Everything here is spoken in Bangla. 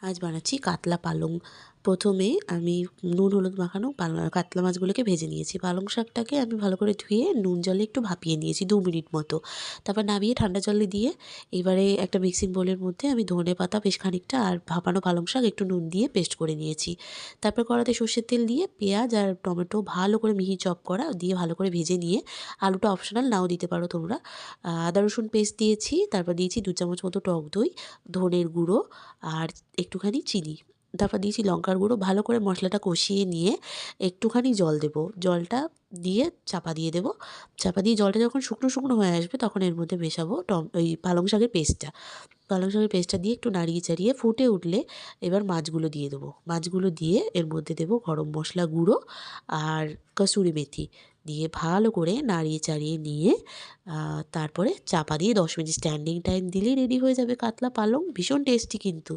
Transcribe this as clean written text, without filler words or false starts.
আজ বানাচ্ছি কাতলা পালং। প্রথমে আমি নুন হলুদ মাখানো কাতলা মাছগুলোকে ভেজে নিয়েছি। পালং শাকটাকে আমি ভালো করে ধুয়ে নুন জলে একটু ভাপিয়ে নিয়েছি 2 মিনিট মতো। তারপর নামিয়ে ঠান্ডা জলে দিয়ে এবারে একটা মিক্সিং বোলের মধ্যে আমি ধনেপাতা বেশ খানিকটা আর ভাপানো পালং শাক একটু নুন দিয়ে পেস্ট করে নিয়েছি। তারপর কড়াতে সর্ষের তেল দিয়ে পেঁয়াজ আর টমেটো ভালো করে মিহি চপ করা দিয়ে ভালো করে ভেজে নিয়ে, আলুটা অপশনাল, নাও দিতে পারো তোমরা। আদা রসুন পেস্ট দিয়েছি, তারপর দিয়েছি 2 চামচ মতো টক দই, ধনের গুঁড়ো আর একটুখানি চিনি। তারপর দিয়েছি লঙ্কার গুঁড়ো। ভালো করে মশলাটা কষিয়ে নিয়ে একটুখানি জল দেবো। জলটা দিয়ে চাপা দিয়ে দেবো। চাপা দিয়ে জলটা যখন শুকনো, শুকনো হয়ে আসবে তখন এর মধ্যে মেশাবো ওই পালং শাকের পেস্টটা। পালং শাকের পেস্টটা দিয়ে একটু নাড়িয়ে চাড়িয়ে ফুটে উঠলে এবার মাছগুলো দিয়ে দেবো। মাছগুলো দিয়ে এর মধ্যে দেবো গরম মশলা গুঁড়ো আর কসুরি মেথি দিয়ে ভালো করে নাড়িয়ে চাড়িয়ে নিয়ে তারপরে চাপা দিয়ে 10 মিনিট স্ট্যান্ডিং টাইম দিলেই রেডি হয়ে যাবে কাতলা পালং। ভীষণ টেস্টি কিন্তু।